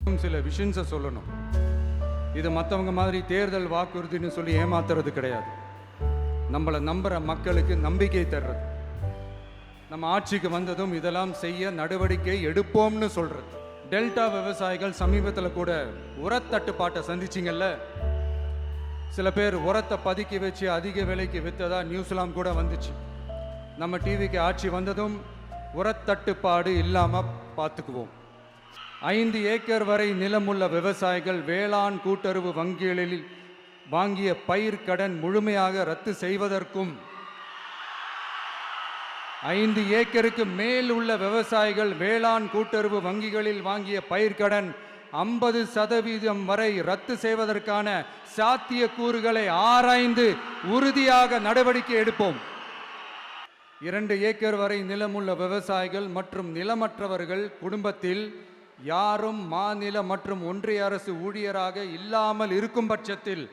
சில விஷயத்தை சொல்லணும். இது மற்றவங்க மாதிரி தேர்தல் வாக்குறுதின்னு சொல்லி ஏமாத்துறது கிடையாது. நம்மளை நம்புற மக்களுக்கு நம்பிக்கை தர்றது. நம்ம ஆட்சிக்கு வந்ததும் இதெல்லாம் செய்ய நடவடிக்கை எடுப்போம்னு சொல்றது. டெல்டா விவசாயிகள் சமீபத்தில் கூட உரத்தட்டுப்பாட்டை சந்திச்சிங்கல்ல. சில பேர் உரத்தை பதுக்கி வச்சு அதிக விலைக்கு விற்றதா நியூஸ்லாம் கூட வந்துச்சு. நம்ம டிவிக்கு ஆட்சி வந்ததும் உரத்தட்டுப்பாடு இல்லாமல் பார்த்துக்குவோம். 5 ஏக்கர் வரை நிலமுள்ள விவசாயிகள் வேளாண் கூட்டுறவு வங்கிகளில் வாங்கிய பயிர் கடன் முழுமையாக ரத்து செய்வதற்கும் 5 ஏக்கருக்கு மேல் உள்ள விவசாயிகள் வேளாண் கூட்டுறவு வங்கிகளில் வாங்கிய பயிர்க்கடன் 50% வரை ரத்து செய்வதற்கான சாத்திய கூறுகளை ஆராய்ந்து உறுதியாக நடவடிக்கை எடுப்போம். 2 ஏக்கர் வரை நிலமுள்ள விவசாயிகள் மற்றும் நிலமற்றவர்கள் குடும்பத்தில் யாரும் மாநில மற்றும் ஒன்றிய அரசு ஊழியராக இல்லாமல் இருக்கும் பட்சத்தில்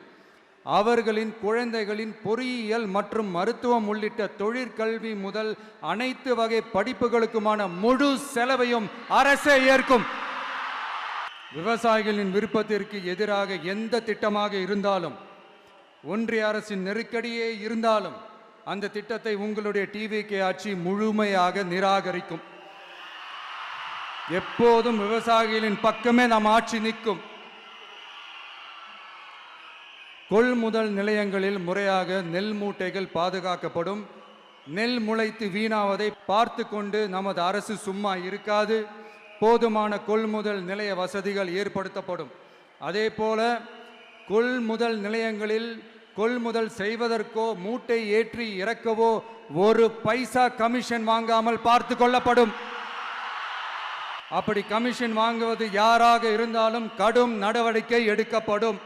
அவர்களின் குழந்தைகளின் பொறியியல் மற்றும் மருத்துவம் உள்ளிட்ட தொழிற்கல்வி முதல் அனைத்து வகை படிப்புகளுக்குமான முழு செலவையும் அரசே ஏற்கும். விவசாயிகளின் விருப்பத்திற்கு எதிராக எந்த திட்டமாக இருந்தாலும், ஒன்றிய அரசின் நெருக்கடியே இருந்தாலும் அந்த திட்டத்தை உங்களுடைய டிவிகே ஆட்சி முழுமையாக நிராகரிக்கும். எப்போதும் விவசாயிகளின் பக்கமே நம் ஆட்சி நிற்கும். கொள்முதல் நிலையங்களில் முறையாக நெல் மூட்டைகள் பாதுகாக்கப்படும். நெல் முளைத்து வீணாவதை பார்த்து கொண்டு நமது அரசு சும்மா இருக்காது. போதுமான கொள்முதல் நிலைய வசதிகள் ஏற்படுத்தப்படும். அதே போல கொள்முதல் நிலையங்களில் கொள்முதல் செய்வதற்கோ மூட்டை ஏற்றி இறக்கவோ 1 பைசா கமிஷன் வாங்காமல் பார்த்து கொள்ளப்படும். அப்படி கமிஷன் வாங்குவது யாராக இருந்தாலும் கடும் நடவடிக்கை எடுக்கப்படும்.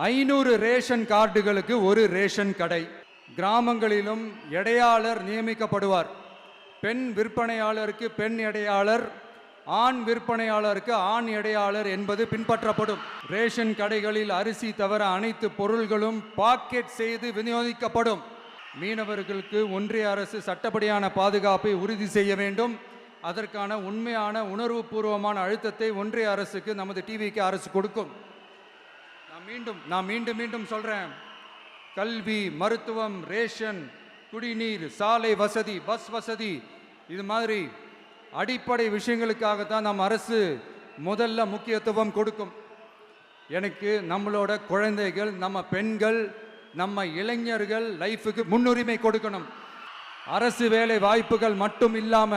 500 ரேஷன் கார்டுகளுக்கு 1 ரேஷன் கடை. கிராமங்களிலும் எடையாளர் நியமிக்கப்படுவார். பெண் விற்பனையாளருக்கு பெண் எடையாளர், ஆண் விற்பனையாளருக்கு ஆண் எடையாளர் என்பது பின்பற்றப்படும். ரேஷன் கடைகளில் அரிசி தவிர அனைத்து பொருள்களும் பாக்கெட் செய்து விநியோகிக்கப்படும். மீனவர்களுக்கு ஒன்றிய அரசு சட்டப்படியான பாதுகாப்பை உறுதி செய்ய வேண்டும். அதற்கான உண்மையான உணர்வுபூர்வமான அழுத்தத்தை ஒன்றிய அரசுக்கு நமது டிவிக்கு அரசு கொடுக்கும். நான் மீண்டும் சொல்றேன். கல்வி, மருத்துவம், ரேஷன், குடிநீர், சாலை வசதி, பஸ் வசதி, இது மாதிரி அடிப்படை விஷயங்களுக்காகத்தான் நம் அரசு முதல்ல முக்கியத்துவம் கொடுக்கும். எனக்கு நம்மளோட குழந்தைகள், நம்ம பெண்கள், நம்ம இளைஞர்கள் லைஃபுக்கு முன்னுரிமை கொடுக்கணும். அரசு வேலை வாய்ப்புகள் மட்டும் இல்லாம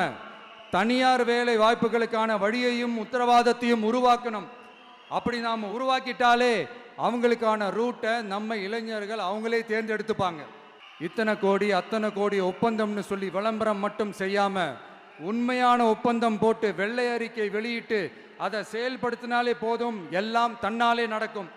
தனியார் வேலை வாய்ப்புகளுக்கான வழியையும் உத்தரவாதத்தையும் உருவாக்கணும். அப்படி நாம் உருவாக்கிட்டாலே அவங்களுக்கான ரூட்டை நம்ம இளைஞர்கள் அவங்களே தேர்ந்தெடுத்துப்பாங்க. இத்தனை கோடி அத்தனை கோடி ஒப்பந்தம்னு சொல்லி விளம்பரம் மட்டும் செய்யாம உண்மையான ஒப்பந்தம் போட்டு வெள்ளை அறிக்கை வெளியிட்டு அதை செயல்படுத்தினாலே போதும், எல்லாம் தன்னாலே நடக்கும்.